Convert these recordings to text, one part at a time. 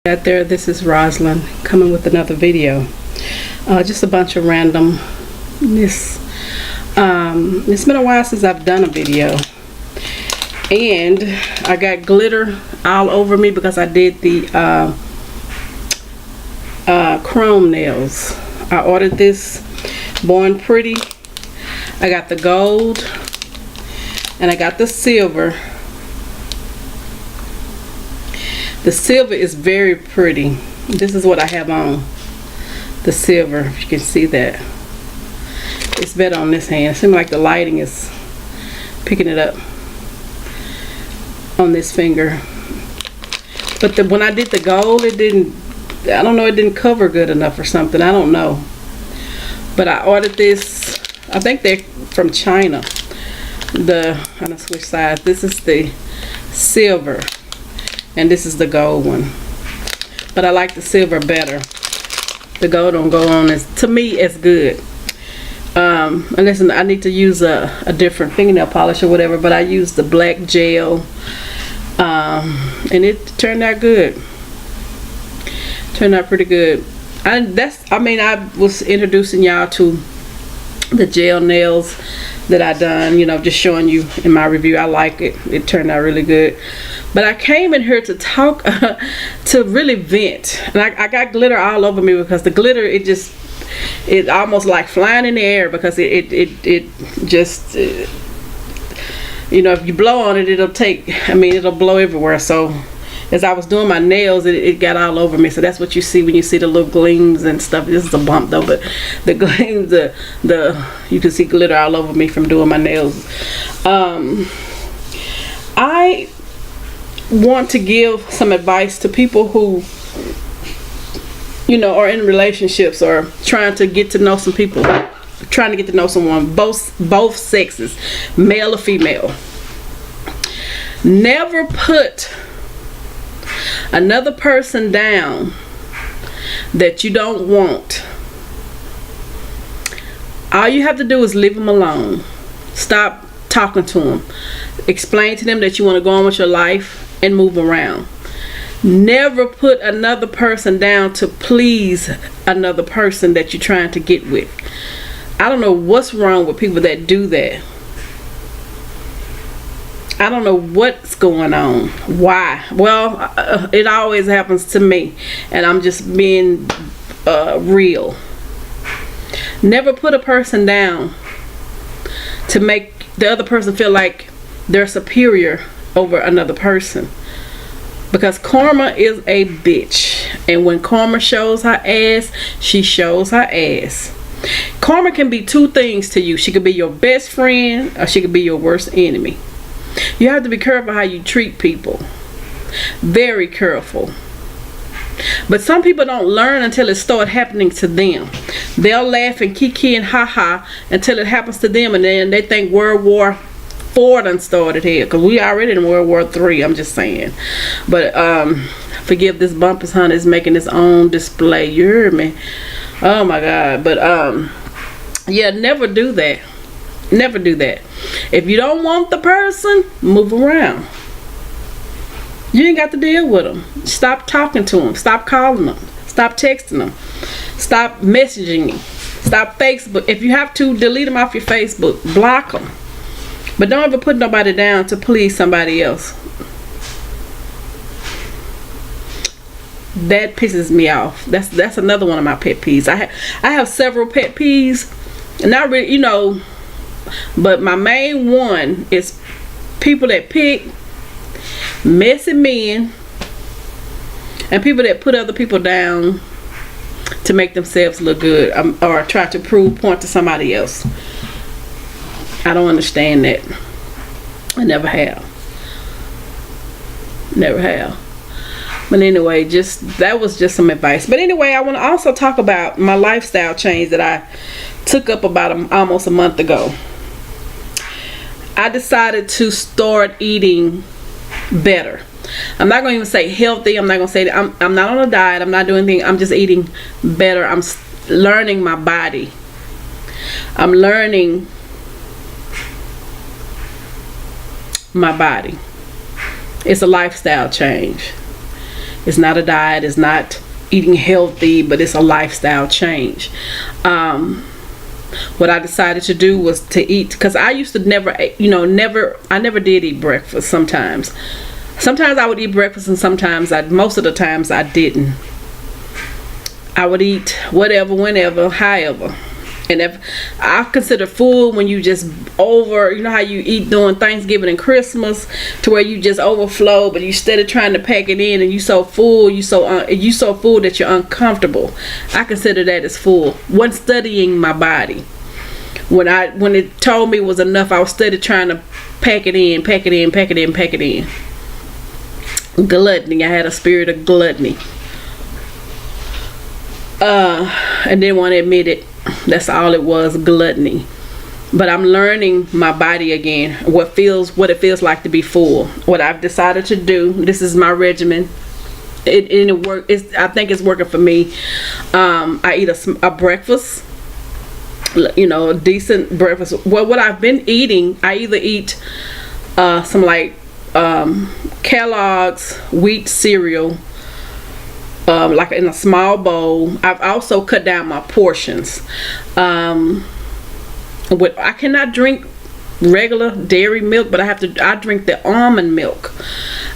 Out there, this is Rosalind coming with another video. Just a bunch of randomness. It's been a while since I've done a video, and I got glitter all over me because I did the chrome nails. I ordered this Born Pretty. I got the gold and I got the silver. The silver is very pretty. This is what I have on. The silver, if you can see that. It's better on this hand. It seems like the lighting is picking it up on this finger. But when I did the gold, it didn't, I don't know, it didn't cover good enough or something. I don't know. But I ordered this, I think they're from China. I'm gonna switch sides. This is the silver. And this is the gold one, but I like the silver better. The gold don't go on to me as good, unless I need to use a different fingernail polish or whatever. But I used the black gel, and it turned out good. Turned out pretty good. I was introducing y'all to the gel nails that I done, just showing you in my review. I like it. It turned out really good. But I came in here to talk, to really vent. And I got glitter all over me because the glitter, it almost like flying in the air because it just, if you blow on it, it'll blow everywhere. So as I was doing my nails, it got all over me. So that's what you see when you see the little gleams and stuff. This is a bump though, but the gleams, you can see glitter all over me from doing my nails. I want to give some advice to people who are in relationships or trying to get to know some people, trying to get to know someone, both sexes, male or female. Never put another person down that you don't want. All you have to do is leave them alone. Stop talking to them. Explain to them that you want to go on with your life and move around. Never put another person down to please another person that you're trying to get with. I don't know what's wrong with people that do that. I don't know what's going on. Why? Well, it always happens to me, and I'm just being real. Never put a person down to make the other person feel like they're superior over another person, because karma is a bitch, and when karma shows her ass, she shows her ass. Karma can be two things to you. She could be your best friend or she could be your worst enemy. You have to be careful how you treat people. Very careful. But some people don't learn until it starts happening to them. They'll laugh and kiki and ha until it happens to them, and then they think World War IV done started here, because we already in World War III. I'm just saying. But forgive this bump, his honey is making his own display. You heard me? Oh my God. But yeah, never do that. Never do that. If you don't want the person, move around. You ain't got to deal with them. Stop talking to them. Stop calling them. Stop texting them. Stop messaging them. Stop Facebook. If you have to, delete them off your Facebook. Block them. But don't ever put nobody down to please somebody else. That pisses me off. That's another one of my pet peeves. I have several pet peeves. Not really, but my main one is people that pick messy men and people that put other people down to make themselves look good, or try to point to somebody else. I don't understand that. I never have. Never have. But anyway, that was just some advice. But anyway, I want to also talk about my lifestyle change that I took up about almost a month ago. I decided to start eating better. I'm not going to even say healthy. I'm not going to say that. I'm not on a diet. I'm not doing anything. I'm just eating better. I'm learning my body. I'm learning my body. It's a lifestyle change. It's not a diet. It's not eating healthy, but it's a lifestyle change. What I decided to do was to eat, because I used to I never did eat breakfast. Sometimes I would eat breakfast, and sometimes most of the times I didn't. I would eat whatever, whenever, however. And if I consider food when you just how you eat during Thanksgiving and Christmas, to where you just overflow, but you instead of trying to pack it in, and you so full, you so full that you're uncomfortable. I consider that as full. When studying my body, when it told me it was enough, I was steady trying to pack it in. Gluttony. I had a spirit of gluttony. And didn't want to admit it. That's all it was, gluttony. But I'm learning my body again, what it feels like to be full. What I've decided to do, this is my regimen. It work. I think it's working for me. I eat a breakfast, a decent breakfast. Well, what I've been eating, I either eat some Kellogg's wheat cereal, like in a small bowl. I've also cut down my portions. I cannot drink regular dairy milk, but I drink the almond milk.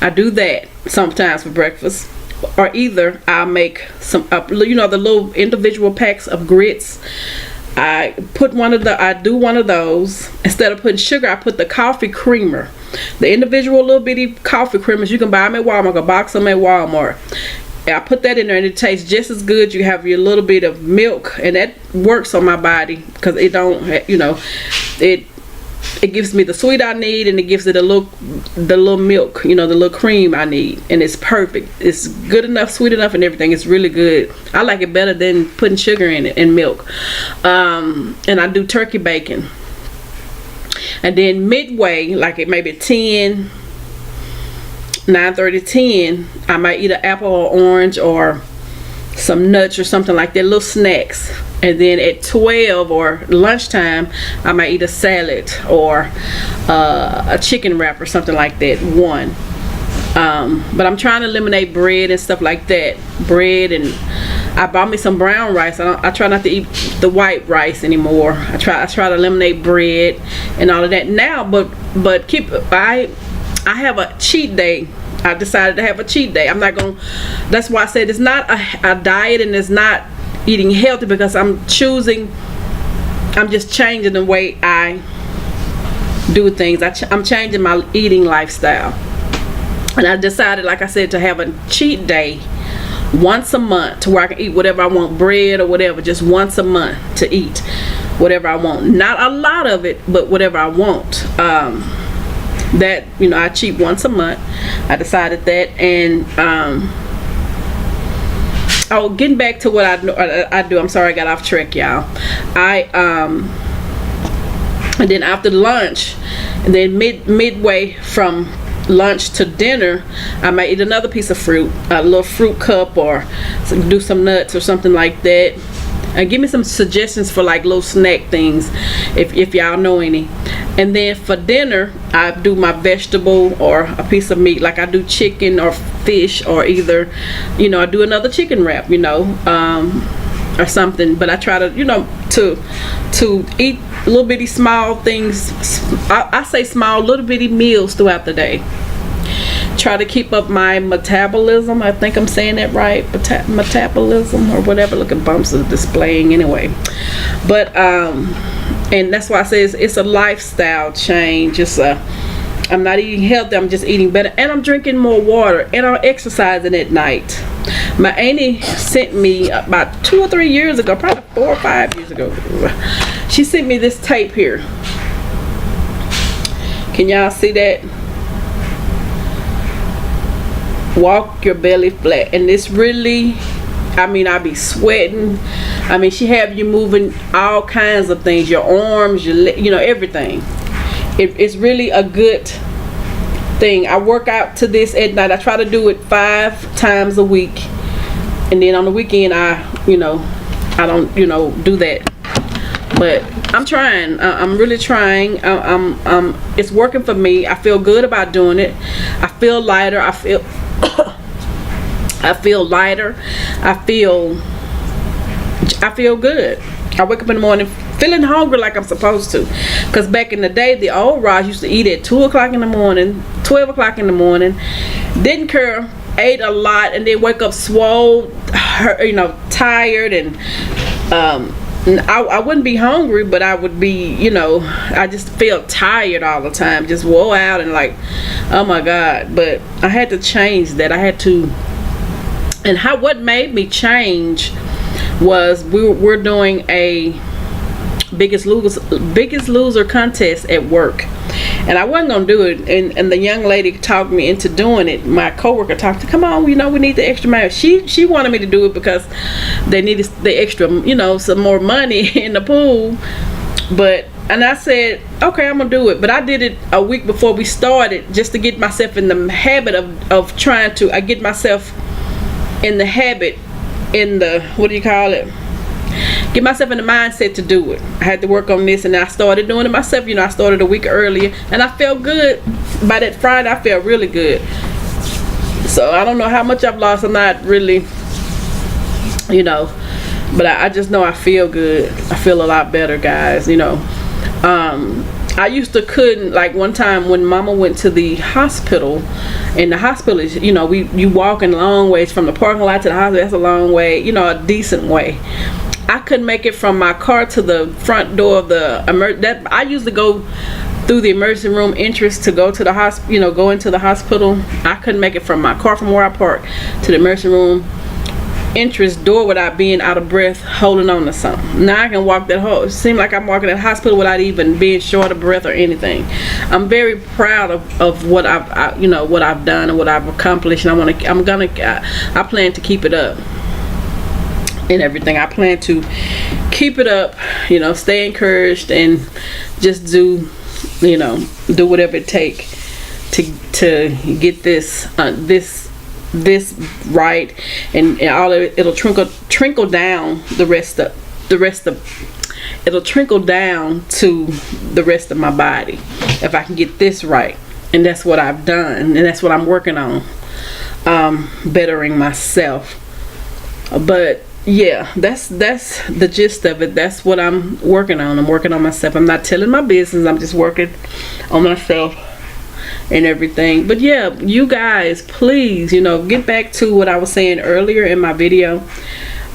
I do that sometimes for breakfast. Or either I'll make some the little individual packs of grits. I do one of those. Instead of putting sugar, I put the coffee creamer. The individual little bitty coffee creamers, you can buy them at Walmart. A box of them at Walmart. I put that in there, and it tastes just as good. You have your little bit of milk, and that works on my body, because it don't, it gives me the sweet I need, and it gives it the little milk, the little cream I need, and it's perfect. It's good enough, sweet enough, and everything. It's really good. I like it better than putting sugar in it and milk. And I do turkey bacon, and then midway, like it maybe 9:30, 10, I might eat an apple or orange or some nuts or something like that, little snacks. And then at 12 or lunchtime, I might eat a salad or a chicken wrap or something like that. But I'm trying to eliminate bread and stuff like that. Bread, and I bought me some brown rice. I try not to eat the white rice anymore. I try to eliminate bread and all of that now. But I have a cheat day. I decided to have a cheat day. That's why I said it's not a diet, and it's not eating healthy, because I'm just changing the way I do things. I'm changing my eating lifestyle. And I decided, like I said, to have a cheat day once a month, to where I can eat whatever I want, bread or whatever, just once a month to eat whatever I want. Not a lot of it, but whatever I want. That I cheat once a month. I decided that. And getting back to what I do. I'm sorry I got off track, y'all. And then after lunch, and then midway from lunch to dinner, I might eat another piece of fruit, a little fruit cup, or do some nuts or something like that. And give me some suggestions for like little snack things, if y'all know any. And then for dinner, I do my vegetable or a piece of meat, like I do chicken or fish, or either, I do another chicken wrap, or something. But I try to, to eat little bitty small things. I say small little bitty meals throughout the day. Try to keep up my metabolism. I think I'm saying that right. Metabolism or whatever. Look at bumps are displaying anyway. But and that's why I say it's a lifestyle change. I'm not eating healthy. I'm just eating better, and I'm drinking more water, and I'm exercising at night. My auntie sent me about 2 or 3 years ago, probably 4 or 5 years ago. She sent me this tape here. Can y'all see that? Walk your belly flat. And this really, I be sweating. She have you moving all kinds of things, your arms, your everything. It's really a good thing. I work out to this at night. I try to do it 5 times a week, and then on the weekend I don't do that. But I'm trying. I'm really trying. It's working for me. I feel good about doing it. I feel lighter. I I feel lighter. I feel good. I wake up in the morning feeling hungry like I'm supposed to. Because back in the day, the old Ross used to eat at 2 o'clock in the morning, 12 o'clock in the morning. Didn't care, ate a lot, and then wake up swole, tired, and I wouldn't be hungry, but I would be, I just felt tired all the time, just wore out and like, oh my God. But I had to change that. I had to, and what made me change was we're doing a biggest loser contest at work, and I wasn't gonna do it, and the young lady talked me into doing it. My coworker talked to, come on, we need the extra money. She wanted me to do it because they needed the extra, some more money in the pool. And I said, okay, I'm gonna do it. But I did it a week before we started, just to get myself in the habit of trying to. I get myself in the habit, in the, what do you call it? Get myself in the mindset to do it. I had to work on this, and I started doing it myself. I started a week earlier, and I felt good. By that Friday, I felt really good. So I don't know how much I've lost. I'm not really, but I just know I feel good. I feel a lot better, guys. I used to couldn't, like one time when Mama went to the hospital, and the hospital is, you walking long ways from the parking lot to the hospital. That's a long way, a decent way. I couldn't make it from my car to the front door of the I usually go through the emergency room entrance to go to the hospital, go into the hospital. I couldn't make it from my car, from where I parked, to the emergency room entrance door without being out of breath, holding on to something. Now I can walk that whole, it seems like I'm walking that hospital without even being short of breath or anything. I'm very proud of what what I've done and what I've accomplished, and I plan to keep it up. And everything, I plan to keep it up, stay encouraged, and just do whatever it take to get this right, and all of it, it'll trickle down it'll trickle down to the rest of my body if I can get this right. And that's what I've done, and that's what I'm working on, bettering myself. But yeah, that's the gist of it. That's what I'm working on. I'm working on myself. I'm not telling my business. I'm just working on myself and everything. But yeah, you guys, please, get back to what I was saying earlier in my video.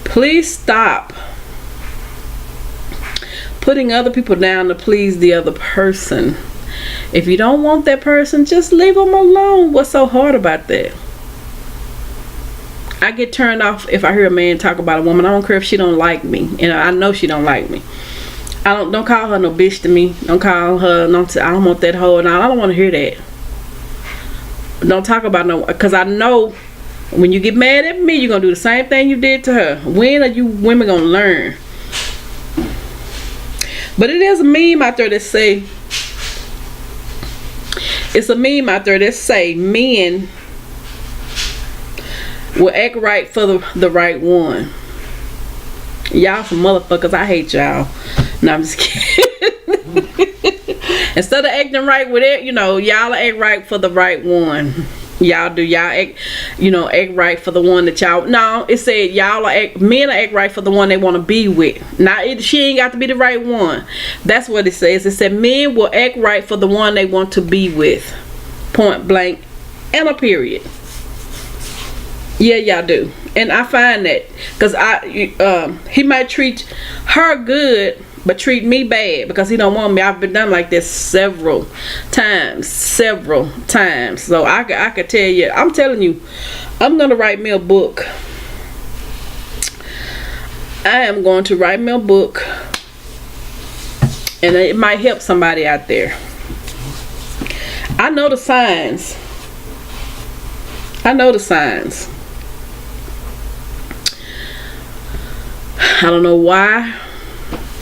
Please stop putting other people down to please the other person. If you don't want that person, just leave them alone. What's so hard about that? I get turned off if I hear a man talk about a woman. I don't care if she don't like me, and I know she don't like me. Don't call her no bitch to me. Don't call her no. I don't want that hoe. No, I don't want to hear that. Don't talk about no, because I know when you get mad at me, you're gonna do the same thing you did to her. When are you women gonna learn? But it is a meme out there that say, men will act right for the right one. Y'all some motherfuckers. I hate y'all. No, I'm just kidding. Instead of acting right with it, y'all act right for the right one. Y'all act right for the one that y'all. No, it said men act right for the one they want to be with. Now she ain't got to be the right one. That's what it says. It said men will act right for the one they want to be with. Point blank, and a period. Yeah, y'all do. And I find that, because he might treat her good but treat me bad because he don't want me. I've been done like this several times. So I could tell you, I'm telling you, I'm gonna write me a book. I am going to write me a book, and it might help somebody out there. I know the signs. I don't know why.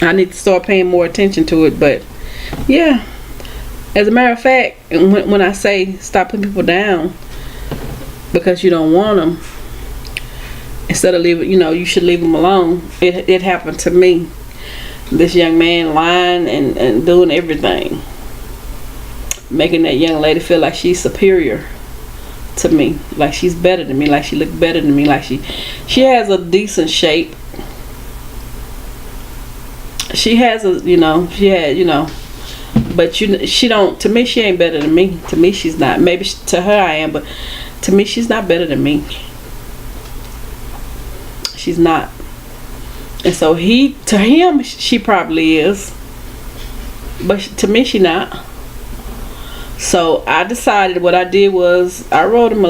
I need to start paying more attention to it, but yeah. As a matter of fact, when I say stop putting people down because you don't want them, instead of leaving, you should leave them alone. It happened to me. This young man lying and doing everything, making that young lady feel like she's superior to me. Like she's better than me. Like she look better than me. Like she has a decent shape. She has a, she had, but she don't, to me she ain't better than me. To me she's not. Maybe to her I am, but to me she's not better than me. She's not. And so to him she probably is, but to me she not. So I decided, what I did was I wrote him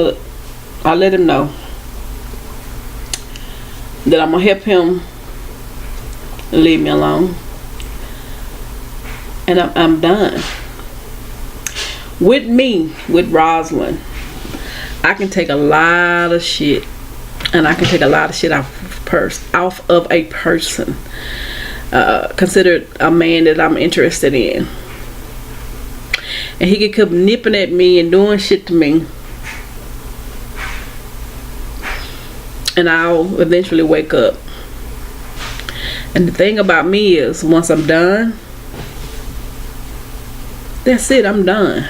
I let him know that I'm gonna help him leave me alone, and I'm done. With Rosalind, I can take a lot of shit, and I can take a lot of shit off of a person considered a man that I'm interested in, and he could come nipping at me and doing shit to me, and I'll eventually wake up. And the thing about me is, once I'm done, that's it, I'm done.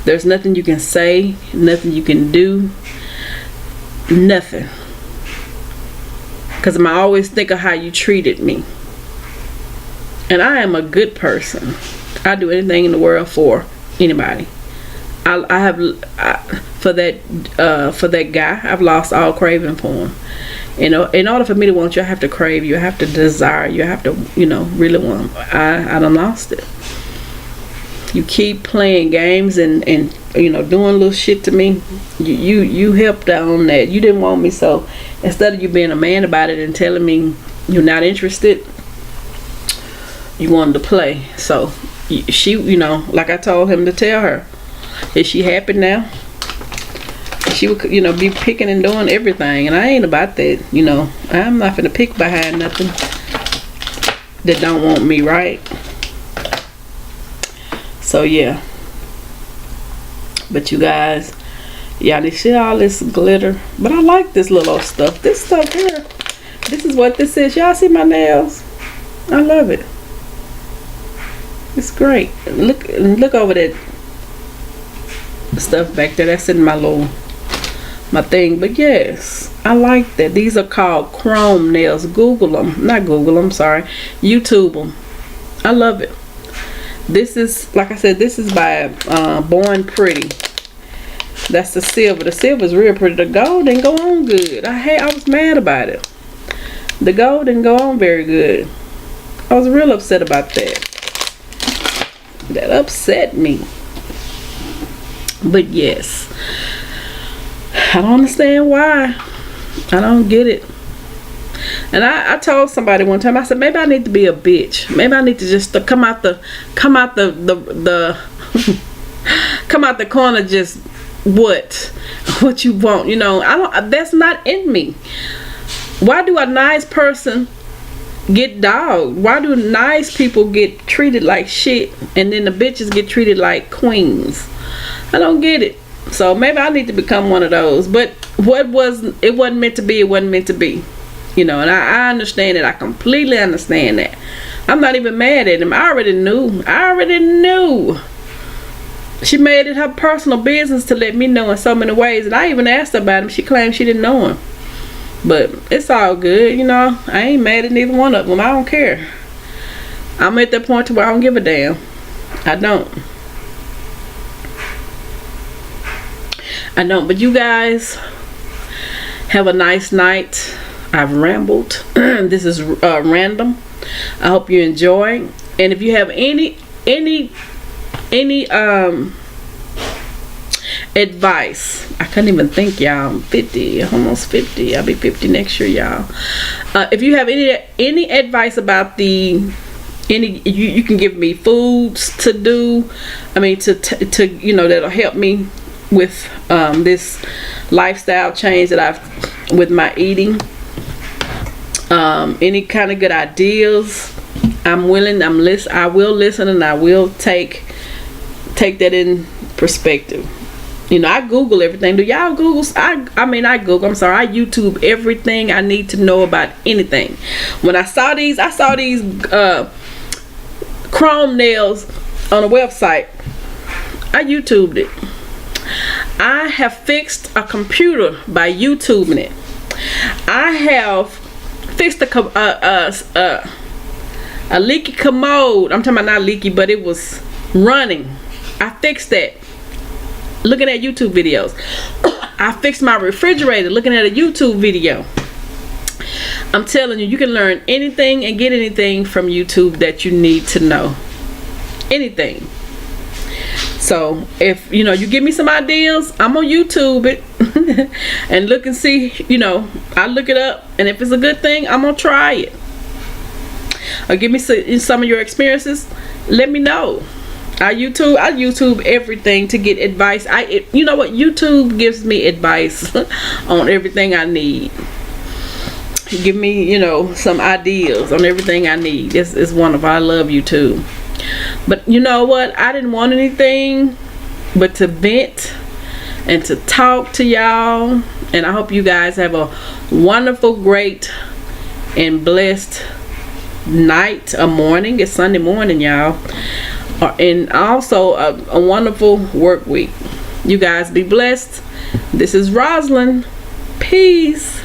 There's nothing you can say, nothing you can do, nothing. Because I always think of how you treated me. And I am a good person. I do anything in the world for anybody. For that guy, I've lost all craving for him. In order for me to want you, I have to crave you. I have to desire you. I have to, really want. I done lost it. You keep playing games and doing little shit to me. You helped out on that. You didn't want me, so instead of you being a man about it and telling me you're not interested, you wanted to play. So she, like I told him to tell her, is she happy now? She would, be picking and doing everything, and I ain't about that. I'm not finna pick behind nothing that don't want me, right? So yeah. But you guys, y'all need to see all this glitter. But I like this little old stuff. This stuff here, this is what this is. Y'all see my nails? I love it. It's great. Look over that stuff back there. That's in my thing. But yes, I like that. These are called chrome nails. Google them. Not Google them, sorry. YouTube them. I love it. This is, like I said, this is by Born Pretty. That's the silver. The silver is real pretty. The gold didn't go on good. I was mad about it. The gold didn't go on very good. I was real upset about that. That upset me. But yes, I don't understand why. I don't get it. And I told somebody one time, I said, maybe I need to be a bitch. Maybe I need to just come out the come out the corner, just what you want. That's not in me. Why do a nice person get dogged? Why do nice people get treated like shit and then the bitches get treated like queens? I don't get it. So maybe I need to become one of those. But it wasn't meant to be. It wasn't meant to be. And I understand it. I completely understand that. I'm not even mad at him. I already knew. She made it her personal business to let me know in so many ways. And I even asked her about him. She claimed she didn't know him. But it's all good. I ain't mad at neither one of them. I don't care. I'm at that point to where I don't give a damn. I don't. But you guys have a nice night. I've rambled. This is random. I hope you enjoy. And if you have any advice, I couldn't even think, y'all. I'm 50, almost 50. I'll be 50 next year, y'all. If you have any advice about you can give me foods to do. I mean, to that'll help me with this lifestyle change that with my eating. Any kind of good ideas, I'm willing. I will listen, and I will take that in perspective. I Google everything. Do y'all Google? I Google. I'm sorry. I YouTube everything I need to know about anything. When I saw these chrome nails on a website, I YouTubed it. I have fixed a computer by YouTubing it. I have fixed a leaky commode. I'm talking about not leaky, but it was running. I fixed that looking at YouTube videos. I fixed my refrigerator looking at a YouTube video. I'm telling you, you can learn anything and get anything from YouTube that you need to know. Anything. So if you give me some ideas, I'm on YouTube it and look and see. I look it up, and if it's a good thing, I'm gonna try it. Or give me some of your experiences. Let me know. I YouTube everything to get advice. You know what? YouTube gives me advice on everything I need. Give me, some ideas on everything I need. This is wonderful. I love YouTube. But you know what? I didn't want anything but to vent and to talk to y'all. And I hope you guys have a wonderful, great, and blessed night or morning. It's Sunday morning, y'all. And also a wonderful work week. You guys be blessed. This is Rosalind. Peace.